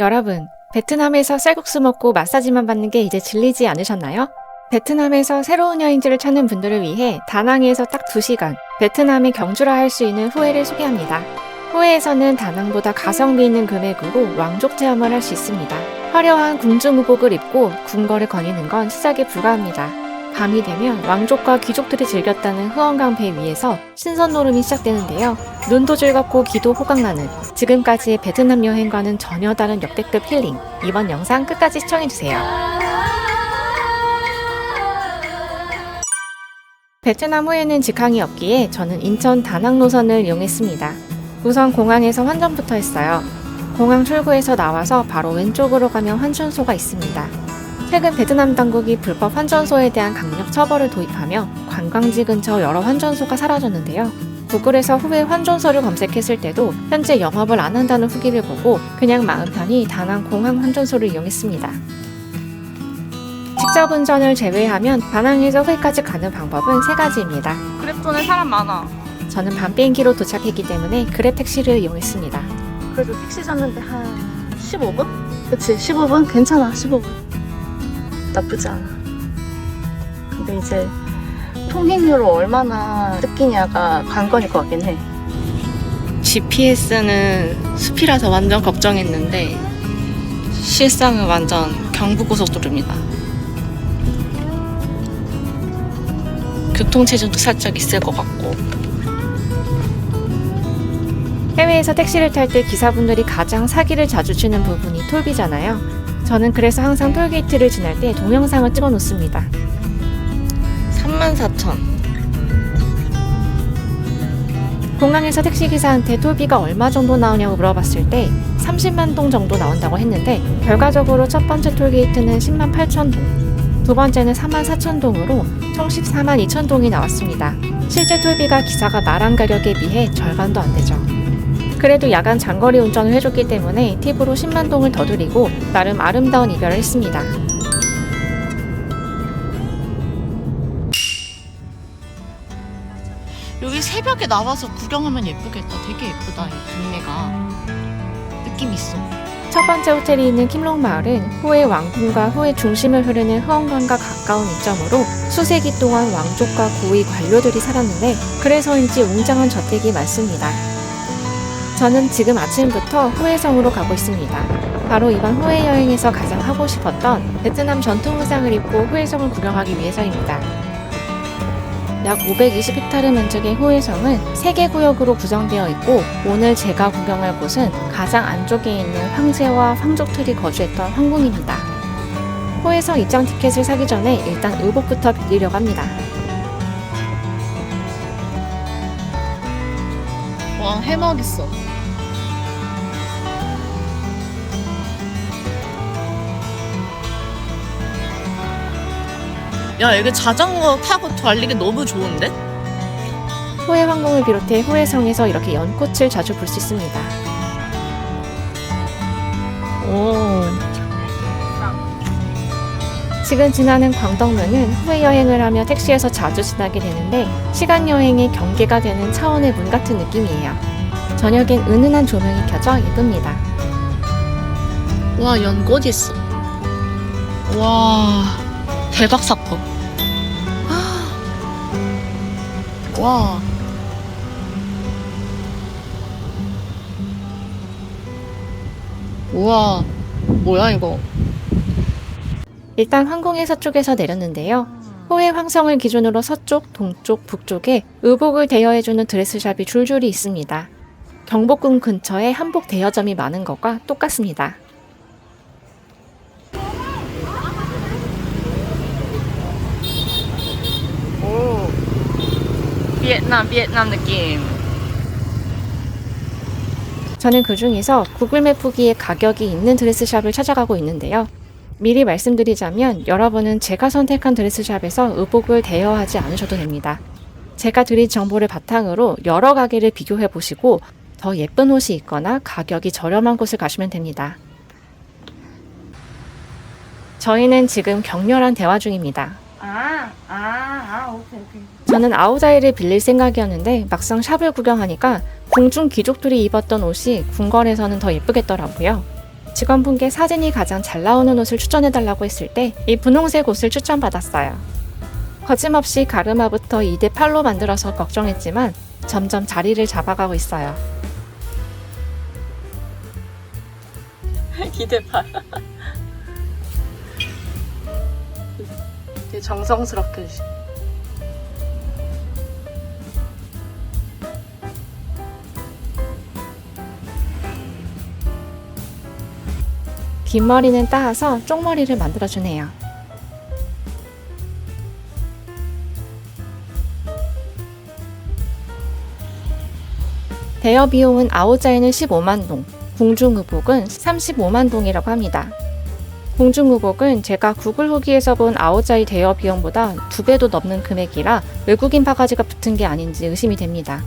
여러분, 베트남에서 쌀국수 먹고 마사지만 받는 게 이제 질리지 않으셨나요? 베트남에서 새로운 여행지를 찾는 분들을 위해 다낭에서 딱 2시간, 베트남의 경주라 할 수 있는 후에를 소개합니다. 후에에서는 다낭보다 가성비 있는 금액으로 왕족 체험을 할 수 있습니다. 화려한 궁중의복을 입고 궁궐을 거니는 건 시작에 불과합니다. 밤이 되면 왕족과 귀족들이 즐겼다는 흐엉강배 위에서 신선 노름이 시작되는데요. 눈도 즐겁고 귀도 호강나는 지금까지의 베트남 여행과는 전혀 다른 역대급 힐링. 이번 영상 끝까지 시청해주세요. 베트남 후에는 직항이 없기에 저는 인천 다낭 노선을 이용했습니다. 우선 공항에서 환전부터 했어요. 공항 출구에서 나와서 바로 왼쪽으로 가면 환전소가 있습니다. 최근 베트남 당국이 불법 환전소에 대한 강력 처벌을 도입하며 관광지 근처 여러 환전소가 사라졌는데요. 구글에서 후에 환전소를 검색했을 때도 현재 영업을 안 한다는 후기를 보고 그냥 마음 편히 다낭 공항 환전소를 이용했습니다. 직접 운전을 제외하면 다낭에서 후에까지 가는 방법은 3가지입니다. 그랩존에 사람 많아. 저는 밤 비행기로 도착했기 때문에 그랩 택시를 이용했습니다. 그래도 택시 잤는데 한 15분? 그치, 15분? 괜찮아, 15분. 나쁘지 않아. 근데 이제 통행료로 얼마나 뜯기냐가 관건일 것 같긴 해. GPS는 숲이라서 완전 걱정했는데 실상은 완전 경부고속도로입니다. 교통체증도 살짝 있을 것 같고. 해외에서 택시를 탈 때 기사분들이 가장 사기를 자주 치는 부분이 톨비잖아요. 저는 그래서 항상 톨게이트를 지날 때 동영상을 찍어 놓습니다. 34,000. 공항에서 택시기사한테 톨비가 얼마 정도 나오냐고 물어봤을 때 30만 동 정도 나온다고 했는데 결과적으로 첫 번째 톨게이트는 10만 8천 동, 두 번째는 4만 4천 동으로 총 14만 2천 동이 나왔습니다. 실제 톨비가 기사가 말한 가격에 비해 절반도 안 되죠. 그래도 야간 장거리 운전을 해줬기 때문에 팁으로 10만 동을 더 드리고 나름 아름다운 이별을 했습니다. 여기 새벽에 나와서 구경하면 예쁘겠다. 되게 예쁘다, 이 동네가. 느낌 있어. 첫 번째 호텔이 있는 킴롱 마을은 후에 왕궁과 후에 중심을 흐르는 흐엉강과 가까운 이점으로 수세기 동안 왕족과 고위 관료들이 살았는데 그래서인지 웅장한 저택이 많습니다. 저는 지금 아침부터 후에성으로 가고 있습니다. 바로 이번 후에 여행에서 가장 하고 싶었던 베트남 전통 의상을 입고 후에성을 구경하기 위해서입니다. 약 520헥타르 면적의 후에성은 3개 구역으로 구성되어 있고 오늘 제가 구경할 곳은 가장 안쪽에 있는 황제와 황족들이 거주했던 황궁입니다. 후에성 입장 티켓을 사기 전에 일단 의복부터 빌리려고 합니다. 와, 해먹 있어. 야, 여기 자전거 타고 달리기 너무 좋은데? 후에 황궁을 비롯해 후에성에서 이렇게 연꽃을 자주 볼 수 있습니다. 오. 지금 지나는 광덕문은 후에 여행을 하며 택시에서 자주 지나게 되는데 시간 여행의 경계가 되는 차원의 문 같은 느낌이에요. 저녁엔 은은한 조명이 켜져 예쁩니다. 와, 연꽃 있어. 와, 대박 사건. 와. 우와, 뭐야 이거. 일단 황궁의 서쪽에서 내렸는데요. 후에 황성을 기준으로 서쪽, 동쪽, 북쪽에 의복을 대여해주는 드레스샵이 줄줄이 있습니다. 경복궁 근처에 한복 대여점이 많은 것과 똑같습니다. 오. 비엔남 느낌. 저는 그 중에서 구글맵 후기에 가격이 있는 드레스샵을 찾아가고 있는데요. 미리 말씀드리자면 여러분은 제가 선택한 드레스샵에서 의복을 대여하지 않으셔도 됩니다. 제가 드린 정보를 바탕으로 여러 가게를 비교해 보시고 더 예쁜 옷이 있거나 가격이 저렴한 곳을 가시면 됩니다. 저희는 지금 격렬한 대화 중입니다. 오케이. 저는 아우자이를 빌릴 생각이었는데 막상 샵을 구경하니까 궁중 귀족들이 입었던 옷이 궁궐에서는 더 예쁘겠더라고요. 직원분께 사진이 가장 잘 나오는 옷을 추천해달라고 했을 때 이 분홍색 옷을 추천받았어요. 거침없이 가르마부터 2대 8로 만들어서 걱정했지만 점점 자리를 잡아가고 있어요. 2대 8. 되게 정성스럽게 긴 머리는 따서 쪽머리를 만들어주네요. 대여 비용은 아오자에는 15만 동, 궁중의복은 35만 동이라고 합니다. 궁중의복은 제가 구글 후기에서 본 아오자이 대여 비용보다 2배도 넘는 금액이라 외국인 바가지가 붙은 게 아닌지 의심이 됩니다.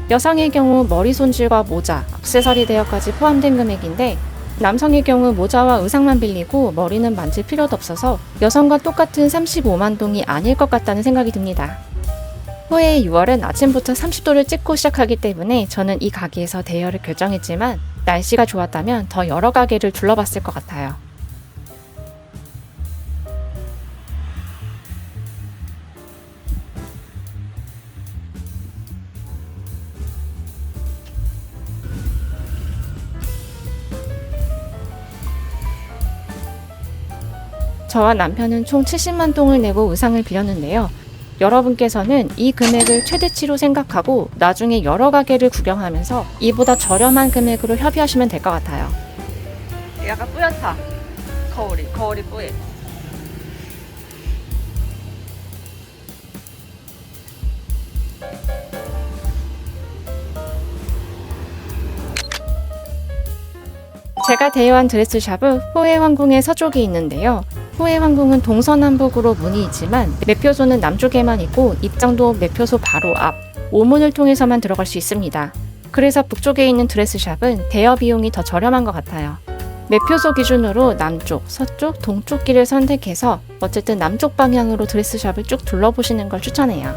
여성의 경우 머리 손질과 모자, 액세서리 대여까지 포함된 금액인데 남성의 경우 모자와 의상만 빌리고 머리는 만질 필요도 없어서 여성과 똑같은 35만 동이 아닐 것 같다는 생각이 듭니다. 후에 6월은 아침부터 30도를 찍고 시작하기 때문에 저는 이 가게에서 대여를 결정했지만 날씨가 좋았다면 더 여러 가게를 둘러봤을 것 같아요. 저와 남편은 총 70만 동을 내고 의상을 빌렸는데요. 여러분께서는 이 금액을 최대치로 생각하고 나중에 여러 가게를 구경하면서 이보다 저렴한 금액으로 협의하시면 될 것 같아요. 약간 뿌옇다. 거울이 뿌얘. 제가 대여한 드레스샵은 후에 황궁의 서쪽에 있는데요. 후에 황궁은 동서남북으로 문이 있지만 매표소는 남쪽에만 있고 입장도 매표소 바로 앞, 오문을 통해서만 들어갈 수 있습니다. 그래서 북쪽에 있는 드레스샵은 대여 비용이 더 저렴한 것 같아요. 매표소 기준으로 남쪽, 서쪽, 동쪽 길을 선택해서 어쨌든 남쪽 방향으로 드레스샵을 쭉 둘러보시는 걸 추천해요.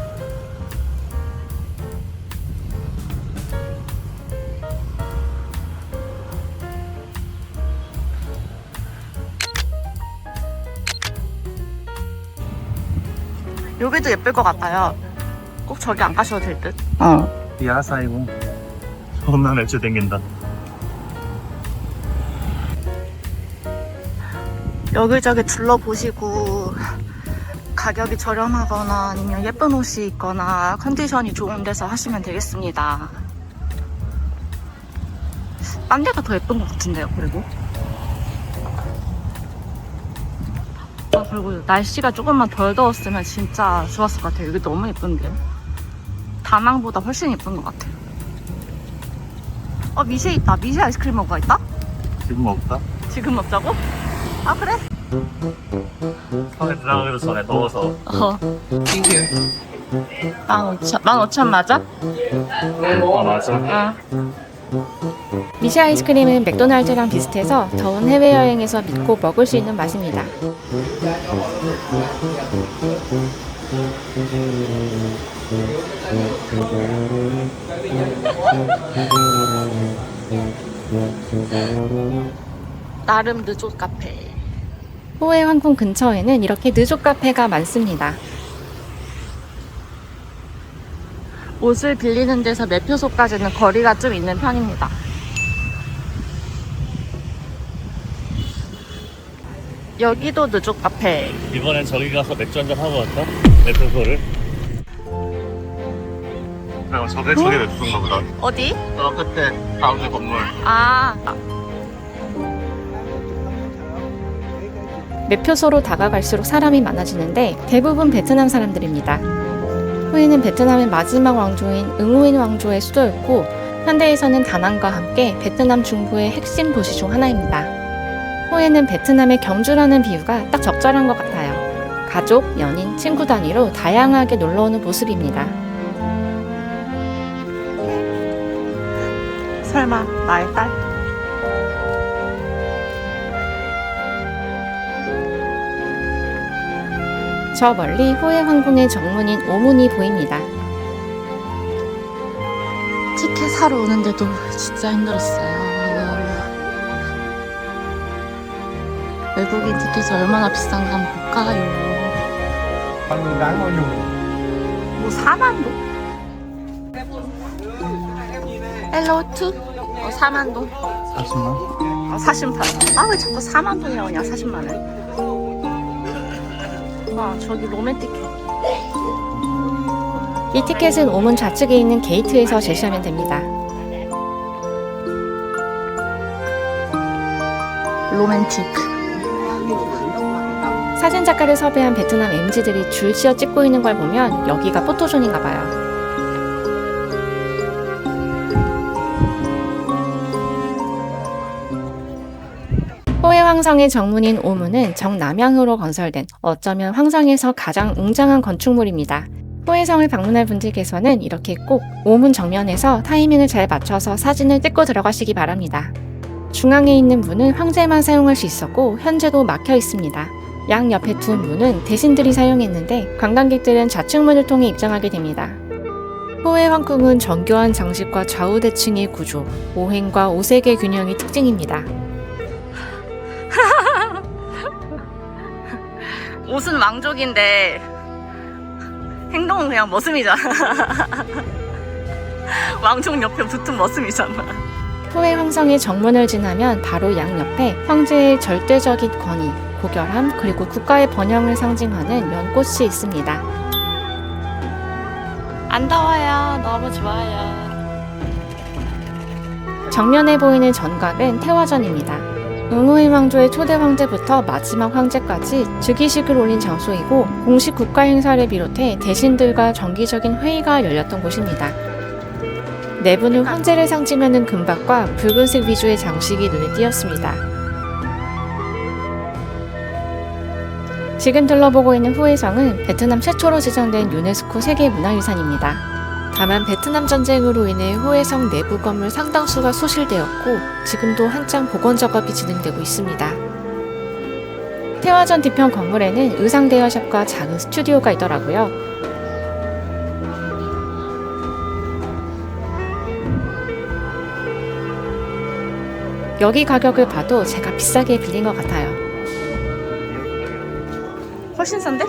여기도 예쁠 것 같아요. 꼭 저기 안 가셔도 될 듯. 야사이고 존나 맥주 땡긴다. 여기저기 둘러보시고 가격이 저렴하거나 아니면 예쁜 옷이 있거나 컨디션이 좋은 데서 하시면 되겠습니다. 딴 데가 더 예쁜 것 같은데요, 그리고. 그리고 날씨가 조금만 덜 더웠으면 진짜 좋았을 것 같아요. 여기 너무 예쁜데. 다낭보다 훨씬 예쁜 것 같아요. 미쉐 있다. 미쉐 아이스크림 먹어가 있다? 지금 없다? 지금 먹자고? 아, 그래? 손에 들어가기도 전에 넣어서. 15,000 맞아? 아 맞아. 미쉐 아이스크림은 맥도날드랑 비슷해서 더운 해외여행에서 믿고 먹을 수 있는 맛입니다. 나름 느조 카페. 후에 황궁 근처에는 이렇게 느조 카페가 많습니다. 옷을 빌리는 데서 매표소까지는 거리가 좀 있는 편입니다. 여기도 느조 카페. 이번엔 저기 가서 맥주 한잔 하고 왔다. 매표소를. 그럼 저게 맥주인가 보다. 어디? 그때 가운데 건물. 아, 매표소로 다가갈수록 사람이 많아지는데 대부분 베트남 사람들입니다. 후에는 베트남의 마지막 왕조인 응우인 왕조의 수도였고 현대에서는 다낭과 함께 베트남 중부의 핵심 도시 중 하나입니다. 후에는 베트남의 경주라는 비유가 딱 적절한 것 같아요. 가족, 연인, 친구 단위로 다양하게 놀러오는 모습입니다. 설마 나의 딸? 저 멀리 후에 황궁의 정문인 오문이 보입니다. 티켓 사러 오는데도 진짜 힘들었어요. 외국인 티켓이 얼마나 비싼가 한번 볼까요? 뭐 4만 동? 헬로 투? 4만 동? 40만? 40만. 아, 왜 자꾸 4만 동이라고 하냐, 40만 원. 아, 저기 로맨틱해. 이 티켓은 오문 좌측에 있는 게이트에서 제시하면 됩니다. 로맨틱. 사진작가를 섭외한 베트남 MZ들이 줄 지어 찍고 있는 걸 보면 여기가 포토존인가 봐요. 호의 황성의 정문인 오문은 정남향으로 건설된 어쩌면 황성에서 가장 웅장한 건축물입니다. 호해성을 방문할 분들께서는 이렇게 꼭 오문 정면에서 타이밍을 잘 맞춰서 사진을 찍고 들어가시기 바랍니다. 중앙에 있는 문은 황제만 사용할 수 있었고 현재도 막혀 있습니다. 양 옆에 두 문은 대신들이 사용했는데 관광객들은 좌측문을 통해 입장하게 됩니다. 호의 황궁은 정교한 장식과 좌우대칭의 구조, 오행과 오색의 균형이 특징입니다. 옷은 왕족인데 행동은 그냥 머슴이잖아. 왕족 옆에 붙은 머슴이잖아. 호의 황성의 정문을 지나면 바로 양옆에 황제의 절대적인 권위, 고결함, 그리고 국가의 번영을 상징하는 연꽃이 있습니다. 안 더워요. 너무 좋아요. 정면에 보이는 전각은 태화전입니다. 응우의 왕조의 초대 황제부터 마지막 황제까지 즉위식을 올린 장소이고 공식 국가 행사를 비롯해 대신들과 정기적인 회의가 열렸던 곳입니다. 내부는 황제를 상징하는 금박과 붉은색 위주의 장식이 눈에 띄었습니다. 지금 둘러보고 있는 후해성은 베트남 최초로 지정된 유네스코 세계문화유산입니다. 다만 베트남 전쟁으로 인해 후해성 내부 건물 상당수가 소실되었고 지금도 한창 복원 작업이 진행되고 있습니다. 태화전 뒤편 건물에는 의상 대여샵과 작은 스튜디오가 있더라고요. 여기 가격을 봐도 제가 비싸게 빌린 것 같아요. 훨씬 싼데?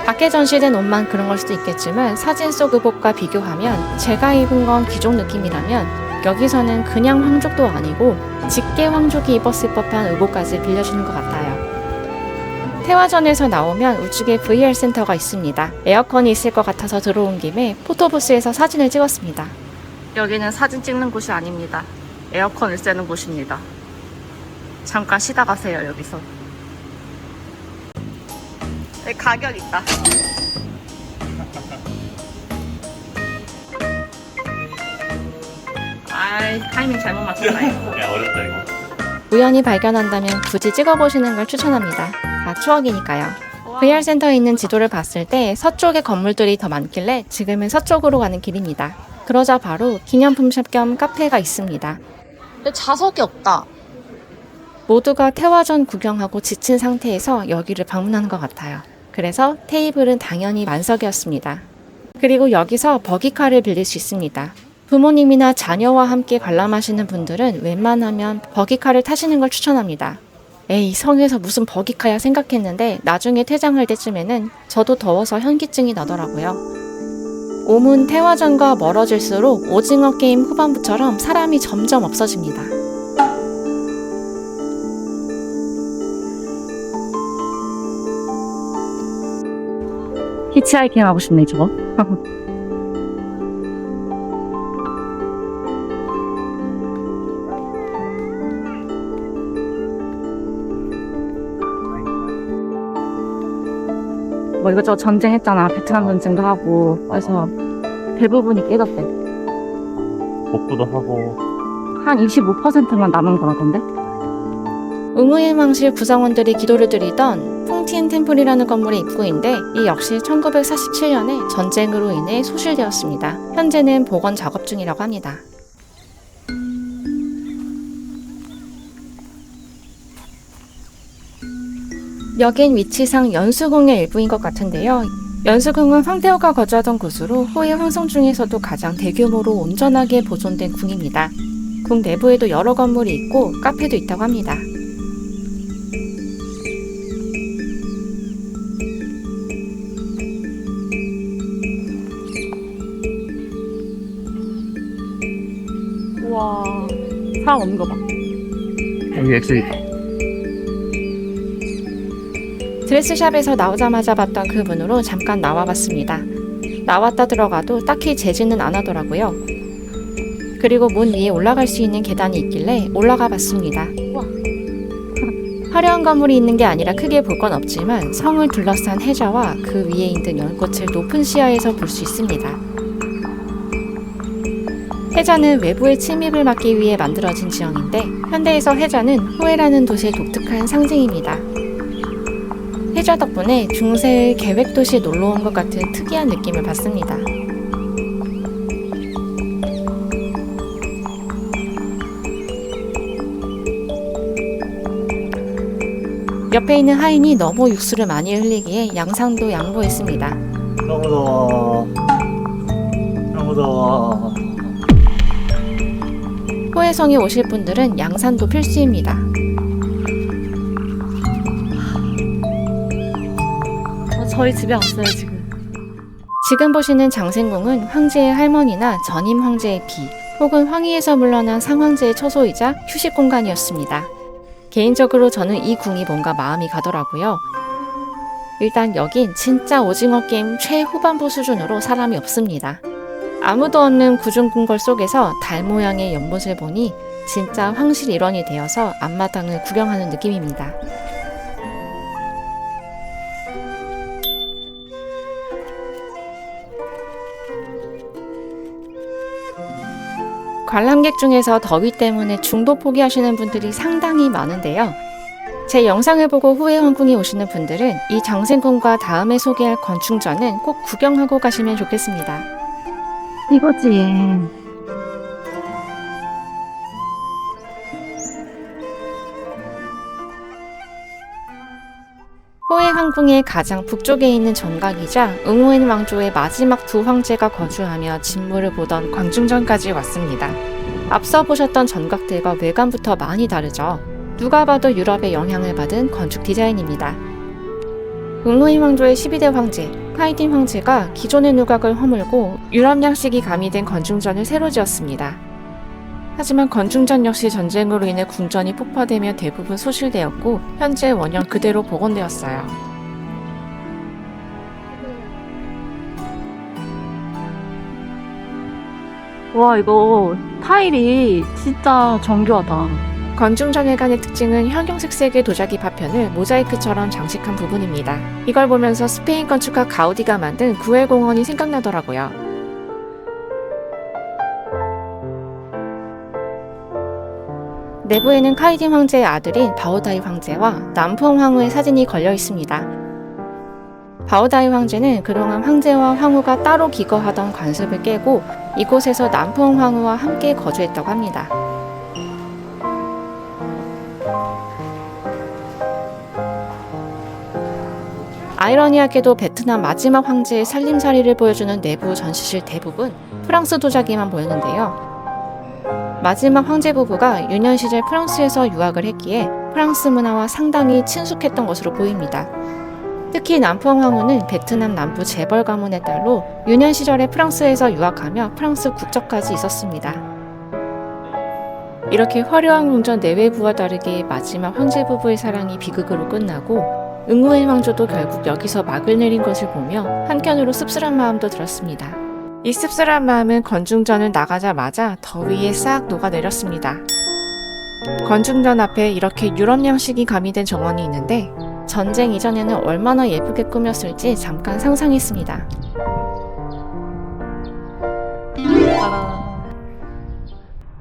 밖에 전시된 옷만 그런 걸 수도 있겠지만 사진 속 의복과 비교하면 제가 입은 건 귀족 느낌이라면 여기서는 그냥 황족도 아니고 직계 황족이 입었을 법한 의복까지 빌려주는 것 같아요. 태화전에서 나오면 우측에 VR 센터가 있습니다. 에어컨이 있을 것 같아서 들어온 김에 포토부스에서 사진을 찍었습니다. 여기는 사진 찍는 곳이 아닙니다. 에어컨을 쐬는 곳입니다. 잠깐 쉬다 가세요, 여기서. 여기 가격 있다. 아이, 타이밍 잘못 맞췄다, 이거. 야, 어렵다, 이거. 우연히 발견한다면 굳이 찍어보시는 걸 추천합니다. 다 추억이니까요. VR 센터에 있는 지도를 봤을 때 서쪽의 건물들이 더 많길래 지금은 서쪽으로 가는 길입니다. 그러자 바로 기념품샵 겸 카페가 있습니다. 근데 좌석이 없다. 모두가 태화전 구경하고 지친 상태에서 여기를 방문하는 것 같아요. 그래서 테이블은 당연히 만석이었습니다. 그리고 여기서 버기카를 빌릴 수 있습니다. 부모님이나 자녀와 함께 관람하시는 분들은 웬만하면 버기카를 타시는 걸 추천합니다. 에이, 성에서 무슨 버기카야 생각했는데 나중에 퇴장할 때쯤에는 저도 더워서 현기증이 나더라고요. 오문 태화전과 멀어질수록 오징어 게임 후반부처럼 사람이 점점 없어집니다. 히치하이킹 하고 싶네, 저거. 뭐 이것저것 전쟁했잖아. 베트남 전쟁도 하고. 그래서 대부분이 깨졌대. 복구도 하고. 한 25%만 남은 거라던데? 응우일망실 구성원들이 기도를 드리던 풍틴 템플이라는 건물의 입구인데 이 역시 1947년에 전쟁으로 인해 소실되었습니다. 현재는 복원 작업 중이라고 합니다. 여긴 위치상 연수궁의 일부인 것 같은데요. 연수궁은 황태호가 거주하던 곳으로 호의 황성 중에서도 가장 대규모로 온전하게 보존된 궁입니다. 궁 내부에도 여러 건물이 있고 카페도 있다고 합니다. 우와, 사람 없는 거 봐. 여기 엑스있다. 드레스샵에서 나오자마자 봤던 그 문으로 잠깐 나와봤습니다. 나왔다 들어가도 딱히 재지는 안 하더라고요. 그리고 문 위에 올라갈 수 있는 계단이 있길래 올라가 봤습니다. 화려한 건물이 있는 게 아니라 크게 볼 건 없지만 성을 둘러싼 해저와 그 위에 있는 연꽃을 높은 시야에서 볼 수 있습니다. 해저는 외부의 침입을 막기 위해 만들어진 지형인데 현대에서 해저는 후에라는 도시의 독특한 상징입니다. 해저 덕분에 중세의 계획도시에 놀러온 것 같은 특이한 느낌을 받습니다. 옆에 있는 하인이 너무 육수를 많이 흘리기에 양상도 양보했습니다. 너무 더워. 너무 더워. 후에성에 오실 분들은 양산도 필수입니다. 저희 집에 왔어요, 지금. 지금 보시는 장생궁은 황제의 할머니나 전임 황제의 비 혹은 황위에서 물러난 상황제의 처소이자 휴식 공간이었습니다. 개인적으로 저는 이 궁이 뭔가 마음이 가더라고요. 일단 여긴 진짜 오징어 게임 최후반부 수준으로 사람이 없습니다. 아무도 없는 구중궁궐 속에서 달 모양의 연못을 보니 진짜 황실 일원이 되어서 앞마당을 구경하는 느낌입니다. 관람객 중에서 더위 때문에 중도 포기하시는 분들이 상당히 많은데요. 제 영상을 보고 후에 황궁에 오시는 분들은 이 장생궁과 다음에 소개할 건충전은 꼭 구경하고 가시면 좋겠습니다. 이거지. 호에 황궁의 가장 북쪽에 있는 전각이자 응호엔 왕조의 마지막 두 황제가 거주하며 진무를 보던 광중전까지 왔습니다. 앞서 보셨던 전각들과 외관부터 많이 다르죠. 누가 봐도 유럽의 영향을 받은 건축 디자인입니다. 응호엔 왕조의 12대 황제, 카이딘 황제가 기존의 누각을 허물고 유럽 양식이 가미된 건중전을 새로 지었습니다. 하지만 건중전 역시 전쟁으로 인해 궁전이 폭파되며 대부분 소실되었고 현재 원형 그대로 복원되었어요. 와, 이거 타일이 진짜 정교하다. 건중전일관의 특징은 형형색색의 도자기 파편을 모자이크처럼 장식한 부분입니다. 이걸 보면서 스페인 건축가 가우디가 만든 구엘공원이 생각나더라고요. 내부에는 카이딘 황제의 아들인 바오다이 황제와 남풍 황후의 사진이 걸려 있습니다. 바오다이 황제는 그동안 황제와 황후가 따로 기거하던 관습을 깨고 이곳에서 남풍 황후와 함께 거주했다고 합니다. 아이러니하게도 베트남 마지막 황제의 살림살이를 보여주는 내부 전시실 대부분 프랑스 도자기만 보였는데요. 마지막 황제 부부가 유년 시절 프랑스에서 유학을 했기에 프랑스 문화와 상당히 친숙했던 것으로 보입니다. 특히 남풍 황후는 베트남 남부 재벌 가문의 딸로 유년 시절에 프랑스에서 유학하며 프랑스 국적까지 있었습니다. 이렇게 화려한 궁전 내외부와 다르게 마지막 황제 부부의 사랑이 비극으로 끝나고 응호의 왕조도 결국 여기서 막을 내린 것을 보며 한켠으로 씁쓸한 마음도 들었습니다. 이 씁쓸한 마음은 건중전을 나가자마자 더위에 싹 녹아내렸습니다. 건중전 앞에 이렇게 유럽 양식이 가미된 정원이 있는데 전쟁 이전에는 얼마나 예쁘게 꾸몄을지 잠깐 상상했습니다.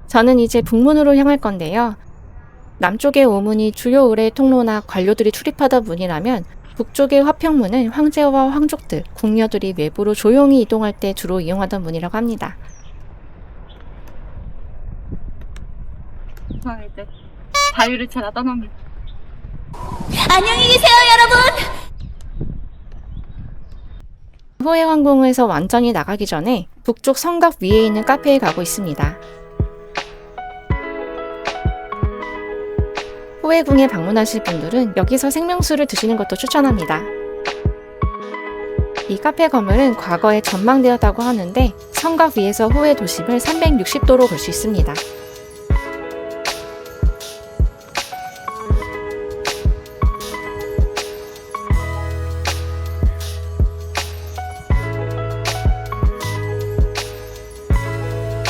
저는 이제 북문으로 향할 건데요. 남쪽의 오문이 주요 의뢰 통로나 관료들이 출입하던 문이라면 북쪽의 화평문은 황제와 황족들, 궁녀들이 외부로 조용히 이동할 때 주로 이용하던 문이라고 합니다. 이제 자유를 찾아 떠납니다. 안녕히 계세요, 여러분! 후에 황궁에서 완전히 나가기 전에 북쪽 성곽 위에 있는 카페에 가고 있습니다. 후회궁에 방문하실 분들은 여기서 생명수를 드시는 것도 추천합니다. 이 카페 건물은 과거에 전망되었다고 하는데 성곽 위에서 후회 도심을 360도로 볼 수 있습니다.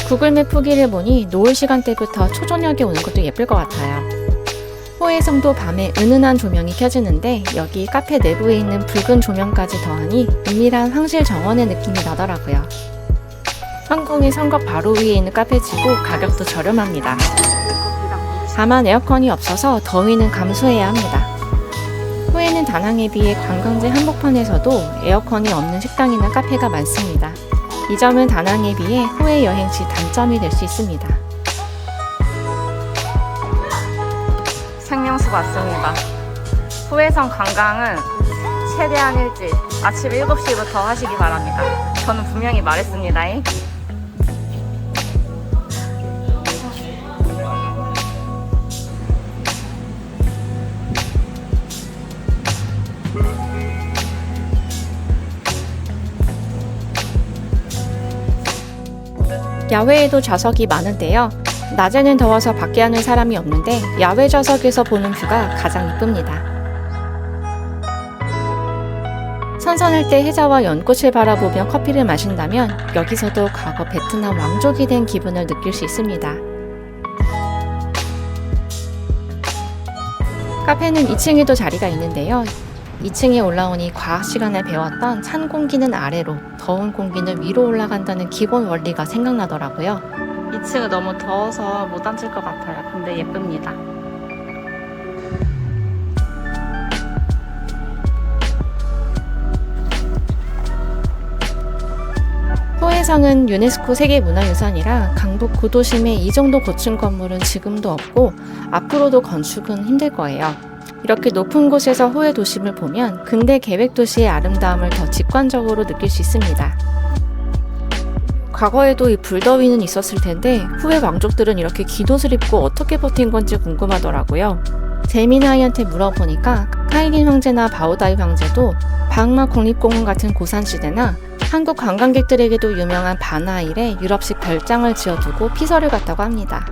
구글맵 후기를 보니 노을 시간대부터 초저녁에 오는 것도 예쁠 것 같아요. 호해성도 밤에 은은한 조명이 켜지는데 여기 카페 내부에 있는 붉은 조명까지 더하니 은밀한 황실 정원의 느낌이 나더라고요. 황궁의 성곽 바로 위에 있는 카페지고 가격도 저렴합니다. 다만 에어컨이 없어서 더위는 감수해야 합니다. 후에는 다낭에 비해 관광지 한복판에서도 에어컨이 없는 식당이나 카페가 많습니다. 이 점은 다낭에 비해 후에 여행 시 단점이 될 수 있습니다. 생명수 맞습니다. 후해성 관광은 최대한 일찍 아침 7시부터 하시기 바랍니다. 저는 분명히 말했습니다. 야외에도 좌석이 많은데요. 낮에는 더워서 밖에 하는 사람이 없는데 야외 좌석에서 보는 뷰가 가장 이쁩니다. 선선할 때 해자와 연꽃을 바라보며 커피를 마신다면 여기서도 과거 베트남 왕족이 된 기분을 느낄 수 있습니다. 카페는 2층에도 자리가 있는데요. 2층에 올라오니 과학 시간에 배웠던 찬 공기는 아래로, 더운 공기는 위로 올라간다는 기본 원리가 생각나더라고요. 2층은 너무 더워서 못 앉을 것 같아요. 근데 예쁩니다. 후해성은 유네스코 세계문화유산이라 강북 구도심에 이 정도 고층 건물은 지금도 없고 앞으로도 건축은 힘들 거예요. 이렇게 높은 곳에서 후해 도심을 보면 근대 계획 도시의 아름다움을 더 직관적으로 느낄 수 있습니다. 과거에도 이 불더위는 있었을 텐데 후해 왕족들은 이렇게 깃옷을 입고 어떻게 버틴 건지 궁금하더라고요. 재미나이한테 물어보니까 카이린 황제나 바오다이 황제도 방마 국립공원 같은 고산지대나 한국 관광객들에게도 유명한 바나일에 유럽식 별장을 지어두고 피서를 갔다고 합니다.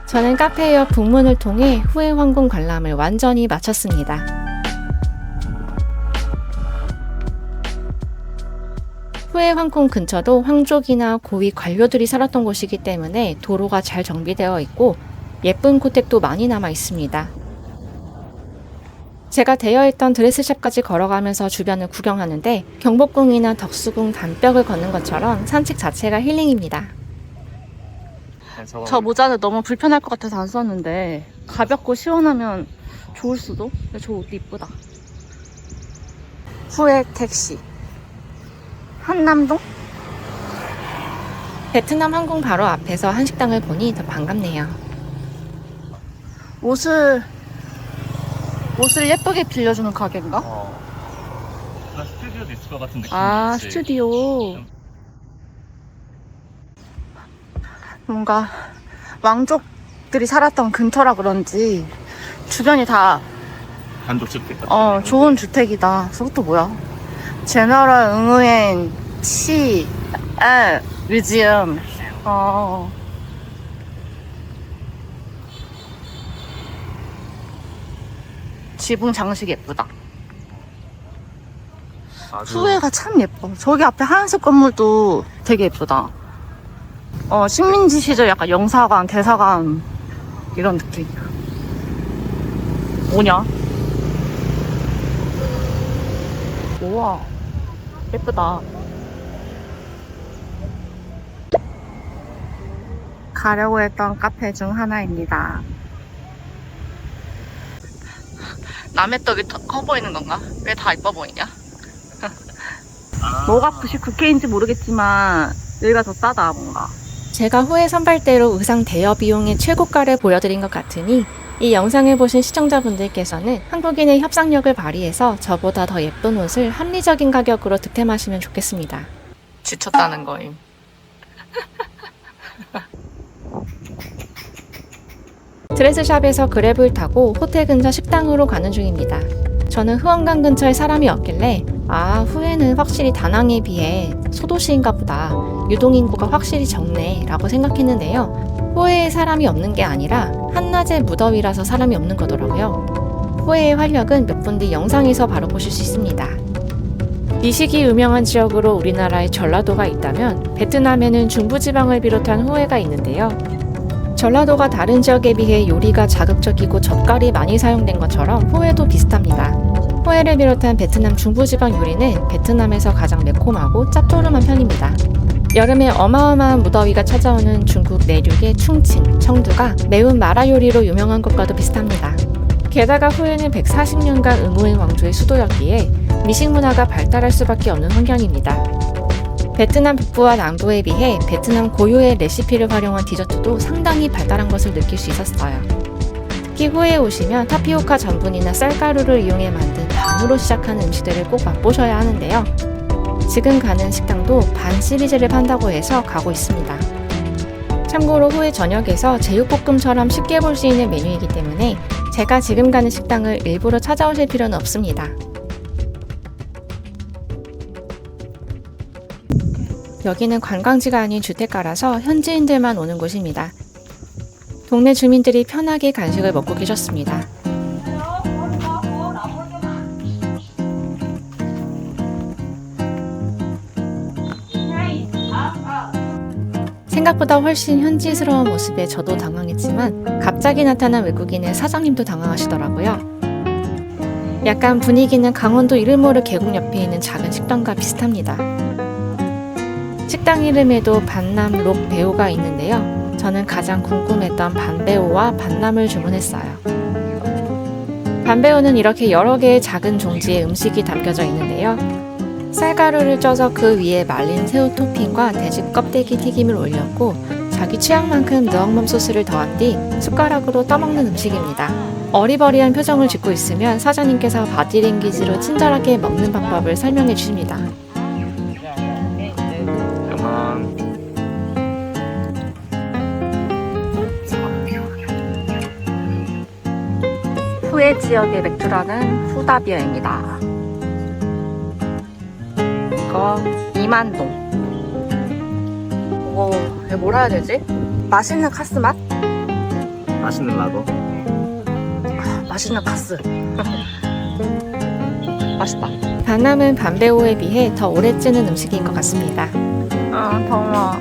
저는 카페 옆 북문을 통해 후해 황궁 관람을 완전히 마쳤습니다. 후해 황궁 근처도 황족이나 고위 관료들이 살았던 곳이기 때문에 도로가 잘 정비되어 있고 예쁜 고택도 많이 남아 있습니다. 제가 대여했던 드레스샵까지 걸어가면서 주변을 구경하는데 경복궁이나 덕수궁 단벽을 걷는 것처럼 산책 자체가 힐링입니다. 저 모자는 너무 불편할 것 같아서 안 썼는데 가볍고 시원하면 좋을 수도? 근데 저 옷도 이쁘다. 후에 택시 한남동? 베트남 항공 바로 앞에서 한식당을 보니 더 반갑네요. 옷을 예쁘게 빌려주는 가게인가? 스튜디오도 있을 것 같은 느낌. 아, 스튜디오. 뭔가 왕족들이 살았던 근처라 그런지 주변이 다 단독 주택. 좋은 주택이다. 저것도 뭐야? 제너럴 응우엔 치 뮤지엄. 지붕 장식 예쁘다. 후회가 참 예뻐. 저기 앞에 하얀색 건물도 되게 예쁘다. 식민지 시절 약간 영사관, 대사관 이런 느낌. 뭐냐? 우와, 예쁘다. 가려고 했던 카페 중 하나입니다. 남의 떡이 더 커 보이는 건가? 왜 다 이뻐 보이냐? 뭐가 99K인지 모르겠지만 여기가 더 싸다 뭔가. 제가 후회 선발대로 의상 대여 비용의 최고가를 보여드린 것 같으니 이 영상을 보신 시청자분들께서는 한국인의 협상력을 발휘해서 저보다 더 예쁜 옷을 합리적인 가격으로 득템하시면 좋겠습니다. 지쳤다는 거임. 드레스샵에서 그랩을 타고 호텔 근처 식당으로 가는 중입니다. 저는 후원강 근처에 사람이 없길래 후에는 확실히 다낭에 비해 소도시인가 보다. 유동인구가 확실히 적네 라고 생각했는데요. 후에에 사람이 없는 게 아니라 한낮의 무더위라서 사람이 없는 거더라고요. 후에의 활력은 몇 분 뒤 영상에서 바로 보실 수 있습니다. 미식이 유명한 지역으로 우리나라에 전라도가 있다면 베트남에는 중부지방을 비롯한 후에가 있는데요. 전라도가 다른 지역에 비해 요리가 자극적이고 젓갈이 많이 사용된 것처럼 후에도 비슷합니다. 후에를 비롯한 베트남 중부지방 요리는 베트남에서 가장 매콤하고 짭조름한 편입니다. 여름에 어마어마한 무더위가 찾아오는 중국 내륙의 충칭, 청두가 매운 마라 요리로 유명한 것과도 비슷합니다. 게다가 후에는 140년간 의무인 왕조의 수도였기에 미식 문화가 발달할 수밖에 없는 환경입니다. 베트남 북부와 남부에 비해 베트남 고유의 레시피를 활용한 디저트도 상당히 발달한 것을 느낄 수 있었어요. 특히 후에에 오시면 타피오카 전분이나 쌀가루를 이용해 만든 반으로 시작하는 음식들을 꼭 맛보셔야 하는데요. 지금 가는 식당도 반 시리즈를 판다고 해서 가고 있습니다. 참고로 후에 저녁에서 제육볶음처럼 쉽게 볼 수 있는 메뉴이기 때문에 제가 지금 가는 식당을 일부러 찾아오실 필요는 없습니다. 여기는 관광지가 아닌 주택가라서 현지인들만 오는 곳입니다. 동네 주민들이 편하게 간식을 먹고 계셨습니다. 생각보다 훨씬 현지스러운 모습에 저도 당황했지만 갑자기 나타난 외국인의 사장님도 당황하시더라고요. 약간 분위기는 강원도 이르모르 계곡 옆에 있는 작은 식당과 비슷합니다. 식당 이름에도 반남 록 배오가 있는데요. 저는 가장 궁금했던 반배오와 반남을 주문했어요. 반배오는 이렇게 여러 개의 작은 종지에 음식이 담겨져 있는데요. 쌀가루를 쪄서 그 위에 말린 새우 토핑과 돼지 껍데기 튀김을 올렸고 자기 취향만큼 느엉멈 소스를 더한 뒤 숟가락으로 떠먹는 음식입니다. 어리버리한 표정을 짓고 있으면 사장님께서 바디랭귀지로 친절하게 먹는 방법을 설명해 주십니다. 후에 지역의 맥주라는 후다비어입니다. 이거 2만동. 이거 뭐라 해야 되지? 맛있는 카스 맛? 맛있는 라거. 맛있는 카스. 맛있다. 반남은 반배오에 비해 더 오래 찌는 음식인 것 같습니다. 더워.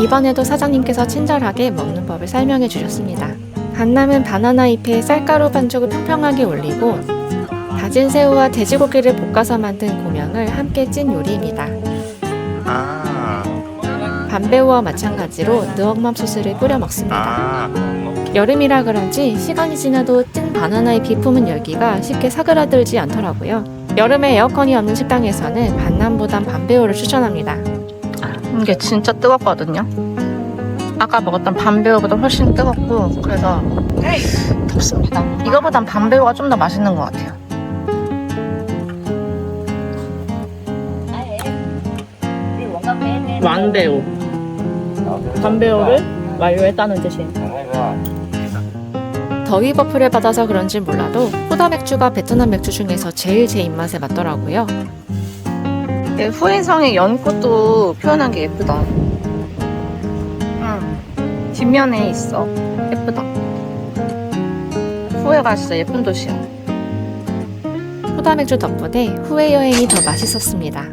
이번에도 사장님께서 친절하게 먹는 법을 설명해 주셨습니다. 반남은 바나나 잎에 쌀가루 반죽을 평평하게 올리고 다진 새우와 돼지고기를 볶아서 만든 고명을 함께 찐 요리입니다. 반배우와 마찬가지로 느엉맘 소스를 뿌려 먹습니다. 여름이라 그런지 시간이 지나도 찐 바나나 잎이 품은 열기가 쉽게 사그라들지 않더라고요. 여름에 에어컨이 없는 식당에서는 반남보단 반배우를 추천합니다. 이게 진짜 뜨겁거든요. 아까 먹었던 반배우보다 훨씬 뜨겁고 그래서 덥습니다. 이거보단 반배우가 좀 더 맛있는 것 같아요. 완배우. 반배우를 완료했다는 뜻이에요. 더위 버프를 받아서 그런지 몰라도 후다 맥주가 베트남 맥주 중에서 제일 제 입맛에 맞더라고요. 후엔성의 연꽃도 표현한 게 예쁘다. 뒷면에 있어. 예쁘다. 후에가 진짜 예쁜 도시야. 후다 맥주 덕분에 후에 여행이 더 맛있었습니다.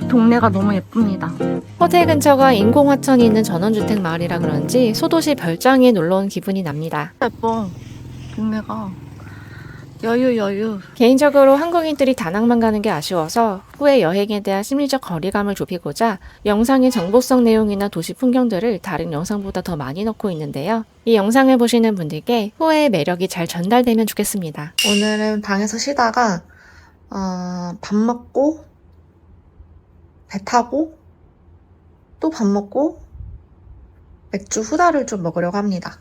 동네가 너무 예쁩니다. 호텔 근처가 인공화천이 있는 전원주택 마을이라 그런지 소도시 별장에 놀러온 기분이 납니다. 예뻐. 동네가. 여유. 개인적으로 한국인들이 다낭만 가는 게 아쉬워서 후에 여행에 대한 심리적 거리감을 좁히고자 영상의 정보성 내용이나 도시 풍경들을 다른 영상보다 더 많이 넣고 있는데요. 이 영상을 보시는 분들께 후에의 매력이 잘 전달되면 좋겠습니다. 오늘은 방에서 쉬다가 밥 먹고 배 타고 또 밥 먹고 맥주 후다를 좀 먹으려고 합니다.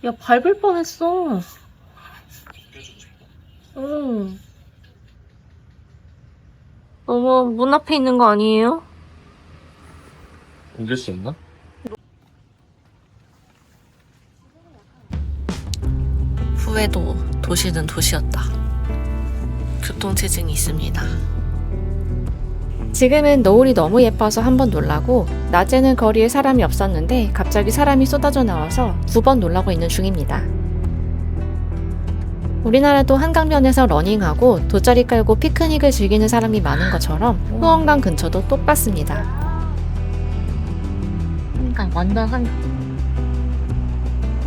야, 밟을 뻔했어. 응. 너무 문 앞에 있는 거 아니에요? 옮길 수 있나? 후회도 도시는 도시였다. 교통체증이 있습니다. 지금은 노을이 너무 예뻐서 한번 놀라고 낮에는 거리에 사람이 없었는데 갑자기 사람이 쏟아져 나와서 2번 놀라고 있는 중입니다. 우리나라도 한강변에서 러닝하고 돗자리 깔고 피크닉을 즐기는 사람이 많은 것처럼 후원강 근처도 똑같습니다. 한강, 완전 한강.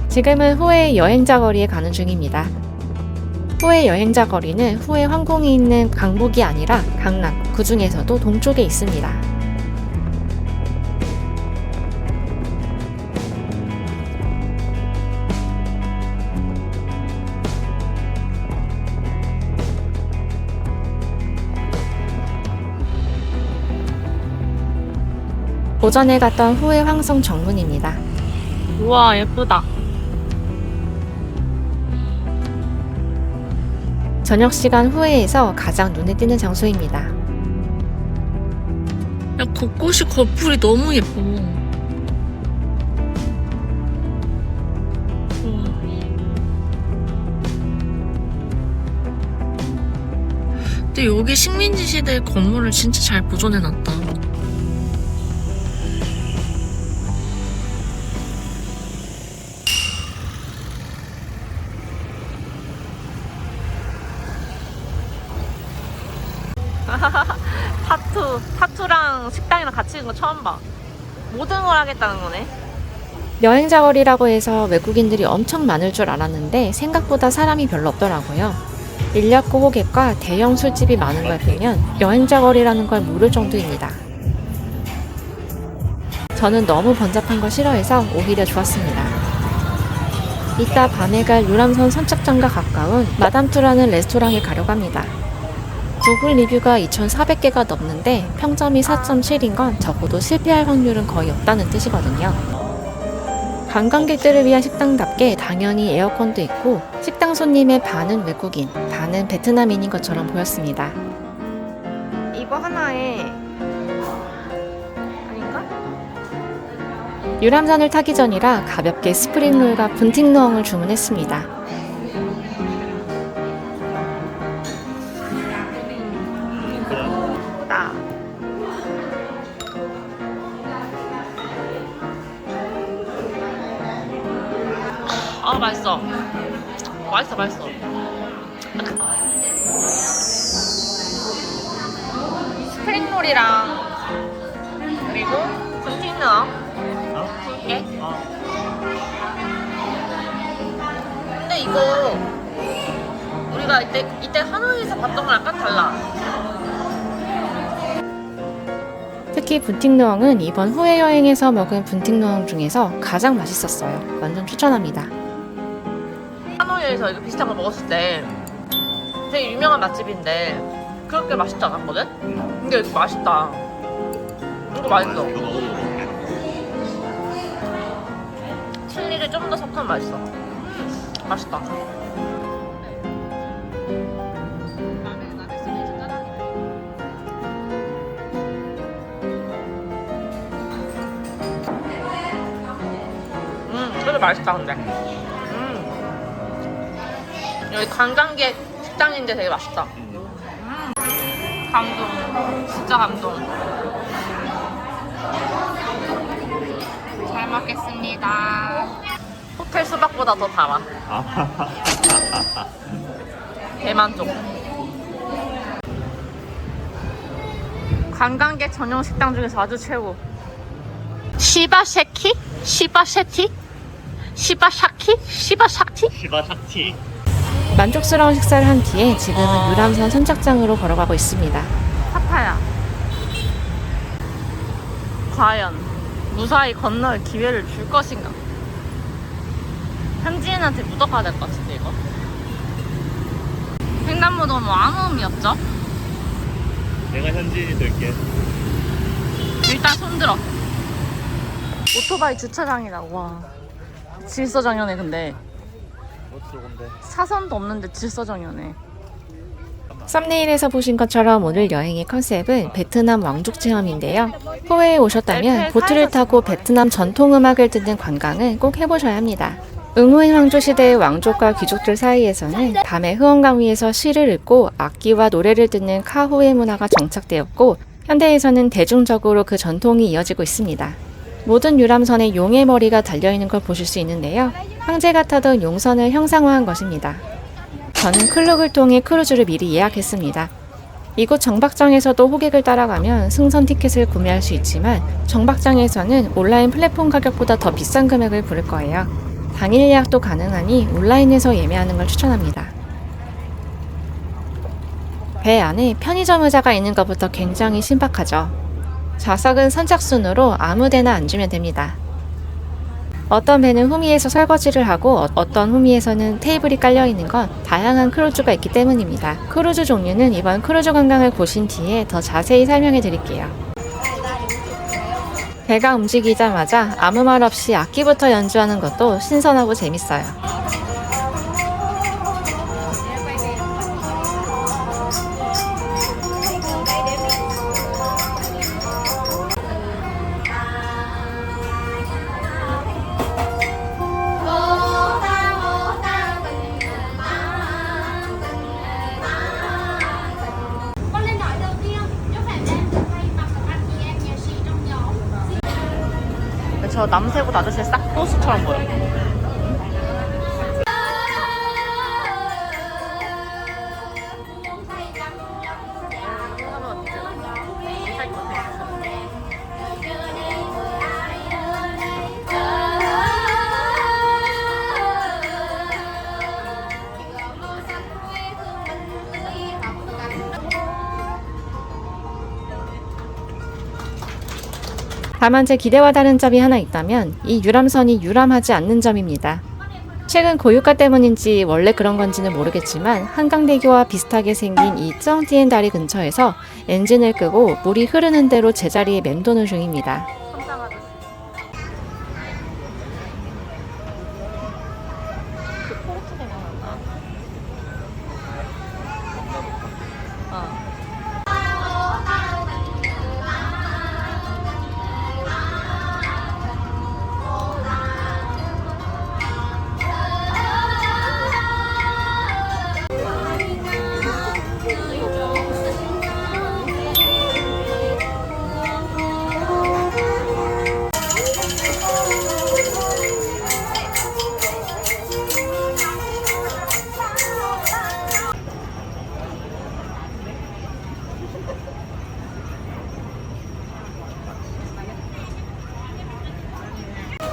지금은 후에 여행자 거리에 가는 중입니다. 후에 여행자 거리는 후에 황궁이 있는 강북이 아니라 강남, 그 중에서도 동쪽에 있습니다. 오전에 갔던 후에 황성 정문입니다. 우와, 예쁘다. 저녁 시간 후에에서 가장 눈에 띄는 장소입니다. 야, 곳곳이 거풀이 너무 예뻐. 근데 여기 식민지 시대 건물을 진짜 잘 보존해놨다. 타투랑 식당이랑 같이 있는 거 처음 봐. 모든 걸 하겠다는 거네. 여행자 거리라고 해서 외국인들이 엄청 많을 줄 알았는데 생각보다 사람이 별로 없더라고요. 인력거 호객과 대형 술집이 많은 걸 보면 여행자 거리라는 걸 모를 정도입니다. 저는 너무 번잡한 걸 싫어해서 오히려 좋았습니다. 이따 밤에 갈 유람선 선착장과 가까운 마담투라는 레스토랑에 가려고 합니다. 구글 리뷰가 2,400개가 넘는데 평점이 4.7인 건 적어도 실패할 확률은 거의 없다는 뜻이거든요. 관광객들을 위한 식당답게 당연히 에어컨도 있고 식당 손님의 반은 외국인, 반은 베트남인인 것처럼 보였습니다. 이거 하나에 아닌가? 유람선을 타기 전이라 가볍게 스프링롤과 분팅루엉을 주문했습니다. 아, 맛있어. 맛있어. 스프링롤이랑 그리고 분팅루엉 굵게. 근데 이거 우리가 이때 하노이에서 봤던 거랑 약간 달라. 특히 분팅루엉은 이번 후에 여행에서 먹은 분팅루엉 중에서 가장 맛있었어요. 완전 추천합니다. 하노이에서 이거 비슷한 거 먹었을 때 되게 유명한 맛집인데 그렇게 맛있지 않았거든? 근데 이거 맛있다. 이거 맛있어. 칠리를 좀 더 섞으면 맛있어. 맛있다. 그래도 맛있다 근데. 여기 관광객 식당인데 되게 맛있다. 감동. 진짜 감동. 잘 먹겠습니다. 호텔 수박보다 더 달아. 대만족. 관광객 전용 식당 중에서 아주 최고. 시바쉐키? 시바쉐티? 시바샤키? 시바샤티? 시바삭티. 만족스러운 식사를 한 뒤에 지금은 유람선 선착장으로 걸어가고 있습니다. 파파야. 과연 무사히 건널 기회를 줄 것인가? 현지인한테 묻어가야 될 것 같은데 이거. 횡단보도 뭐 아무 의미 없죠? 내가 현지인이 될게. 일단 손들어. 오토바이 주차장이다. 와. 질서정연해 근데. 사선도 없는데 질서정연해. 썸네일에서 보신 것처럼 오늘 여행의 컨셉은 베트남 왕족 체험인데요. 호에에 오셨다면 보트를 타고 베트남 전통 음악을 듣는 관광은 꼭 해보셔야 합니다. 응후엔 왕조 시대의 왕족과 귀족들 사이에서는 밤에 흐엉강 위에서 시를 읽고 악기와 노래를 듣는 카호의 문화가 정착되었고, 현대에서는 대중적으로 그 전통이 이어지고 있습니다. 모든 유람선에 용의 머리가 달려있는 걸 보실 수 있는데요. 황제가 타던 용선을 형상화한 것입니다. 저는 클룩을 통해 크루즈를 미리 예약했습니다. 이곳 정박장에서도 호객을 따라가면 승선 티켓을 구매할 수 있지만 정박장에서는 온라인 플랫폼 가격보다 더 비싼 금액을 부를 거예요. 당일 예약도 가능하니 온라인에서 예매하는 걸 추천합니다. 배 안에 편의점 의자가 있는 것부터 굉장히 신박하죠. 좌석은 선착순으로 아무데나 앉으면 됩니다. 어떤 배는 후미에서 설거지를 하고 어떤 후미에서는 테이블이 깔려있는 건 다양한 크루즈가 있기 때문입니다. 크루즈 종류는 이번 크루즈 관광을 보신 뒤에 더 자세히 설명해 드릴게요. 배가 움직이자마자 아무 말 없이 악기부터 연주하는 것도 신선하고 재밌어요. 저 남색옷 아저씨 싹도수처럼 보여. 다만 제 기대와 다른 점이 하나 있다면 이 유람선이 유람하지 않는 점입니다. 최근 고유가 때문인지 원래 그런 건지는 모르겠지만 한강대교와 비슷하게 생긴 이 쩡티엔 다리 근처에서 엔진을 끄고 물이 흐르는 대로 제자리에 맴도는 중입니다.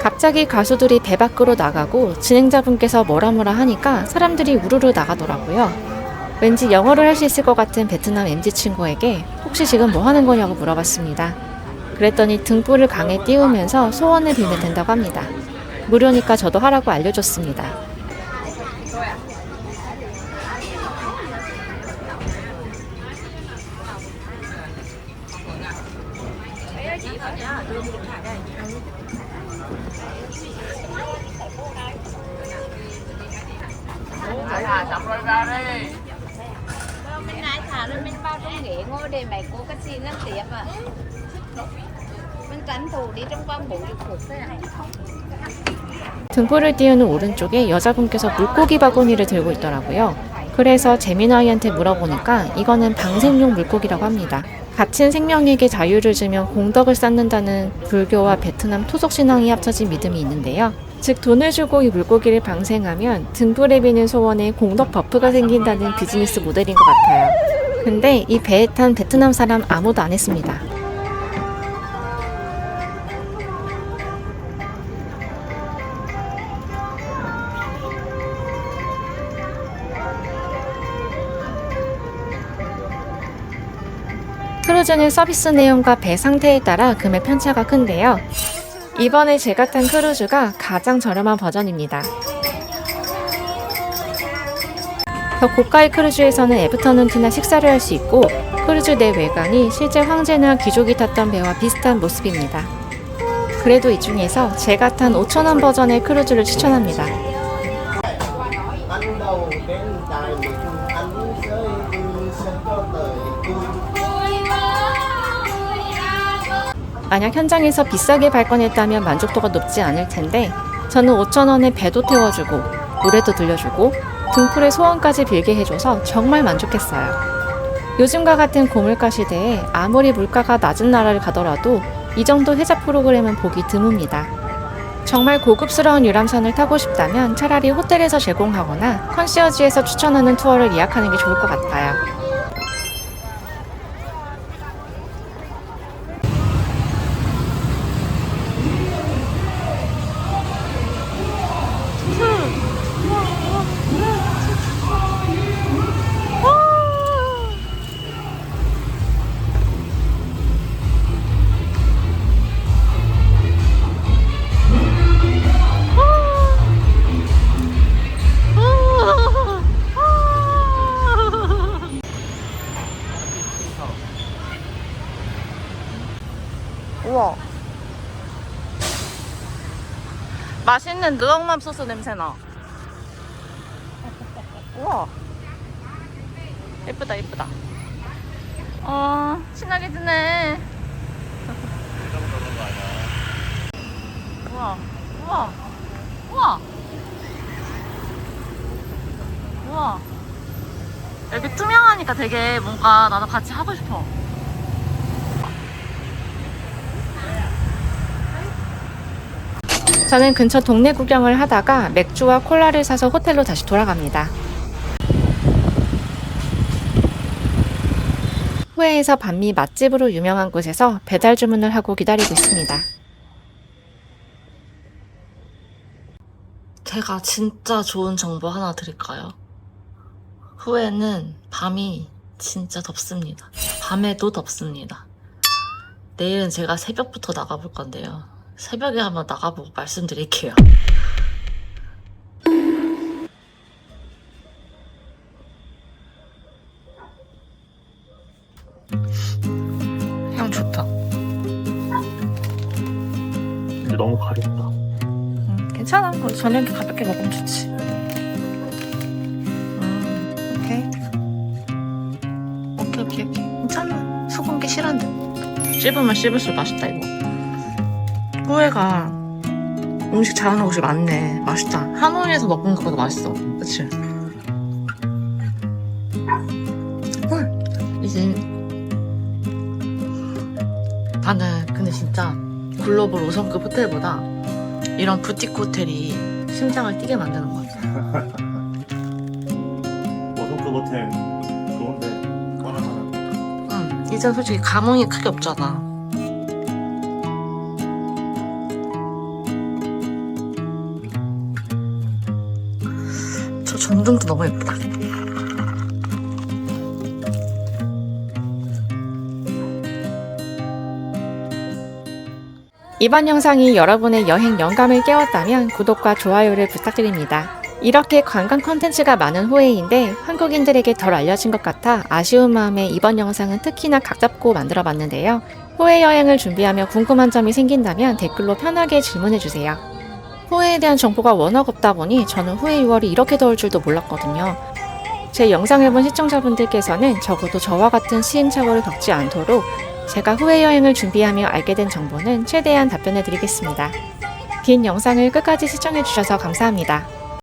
갑자기 가수들이 배 밖으로 나가고 진행자분께서 뭐라 하니까 사람들이 우르르 나가더라고요. 왠지 영어를 할 수 있을 것 같은 베트남 MZ 친구에게 혹시 지금 뭐 하는 거냐고 물어봤습니다. 그랬더니 등불을 강에 띄우면서 소원을 빌면 된다고 합니다. 무료니까 저도 하라고 알려줬습니다. Bên này thả lên bên bao trong ghế ngồi để mấy cô các chị làm tiếp ạ. Bên tranh thủ đi trong vòng 40 phút thôi ạ. 등불을 띄우는 오른쪽에 여자분께서 물고기 바구니를 들고 있더라고요. 그래서 재민 아이한테 물어보니까 이거는 방생용 물고기라고 합니다. 갇힌 생명에게 자유를 주면 공덕을 쌓는다는 불교와 베트남 토속 신앙이 합쳐진 믿음이 있는데요. 즉 돈을 주고 이 물고기를 방생하면 등불에 비는 소원에 공덕 버프가 생긴다는 비즈니스 모델인 것 같아요. 근데 이 배에 탄 베트남 사람 아무도 안 했습니다. 크루즈는 서비스 내용과 배 상태에 따라 금액 편차가 큰데요. 이번에 제가 탄 크루즈가 가장 저렴한 버전입니다. 더 고가의 크루즈에서는 애프터눈 티나 식사를 할 수 있고 크루즈 내 외관이 실제 황제나 귀족이 탔던 배와 비슷한 모습입니다. 그래도 이 중에서 제가 탄 5,000원 버전의 크루즈를 추천합니다. 만약 현장에서 비싸게 발권했다면 만족도가 높지 않을 텐데 저는 5,000원에 배도 태워주고 노래도 들려주고 등불에 소원까지 빌게 해줘서 정말 만족했어요. 요즘과 같은 고물가 시대에 아무리 물가가 낮은 나라를 가더라도 이 정도 혜자 프로그램은 보기 드뭅니다. 정말 고급스러운 유람선을 타고 싶다면 차라리 호텔에서 제공하거나 컨시어지에서 추천하는 투어를 예약하는 게 좋을 것 같아요. 우와. 맛있는 누룽맘 소스 냄새나. 우와. 예쁘다, 예쁘다. 신나게 드네. 우와, 우와, 우와. 우와. 여기 투명하니까 되게 뭔가 나도 같이 하고 싶어. 저는 근처 동네 구경을 하다가 맥주와 콜라를 사서 호텔로 다시 돌아갑니다. 후에에서 반미 맛집으로 유명한 곳에서 배달 주문을 하고 기다리고 있습니다. 제가 진짜 좋은 정보 하나 드릴까요? 후에는 밤이 진짜 덥습니다. 밤에도 덥습니다. 내일은 제가 새벽부터 나가볼 건데요. 새벽에 한번 나가보고 말씀드릴게요. 향 좋다. 근데 너무 가렵다. 괜찮아. 저녁에 가볍게 먹으면 좋지. 오케이. 괜찮아. 소금기 싫은데. 씹으면 씹을수록 맛있다, 이거. 후에가 음식 잘하는 곳이 많네. 맛있다. 하노이에서 먹은 것보다 맛있어. 그치? 이제 나는 근데 진짜 글로벌 5성급 호텔보다 이런 부티크 호텔이 심장을 뛰게 만드는 것 같아. 5성급 호텔 좋은데 뻔하잖아. 이젠 솔직히 감흥이 크게 없잖아. 저 전등도 너무 예쁘다. 이번 영상이 여러분의 여행 영감을 깨웠다면 구독과 좋아요를 부탁드립니다. 이렇게 관광 콘텐츠가 많은 후에인데 한국인들에게 덜 알려진 것 같아 아쉬운 마음에 이번 영상은 특히나 각잡고 만들어 봤는데요. 후에 여행을 준비하며 궁금한 점이 생긴다면 댓글로 편하게 질문해주세요. 후에에 대한 정보가 워낙 없다 보니 저는 후에 6월이 이렇게 더울 줄도 몰랐거든요. 제 영상을 본 시청자분들께서는 적어도 저와 같은 시행착오를 겪지 않도록 제가 후에 여행을 준비하며 알게 된 정보는 최대한 답변해드리겠습니다. 긴 영상을 끝까지 시청해주셔서 감사합니다.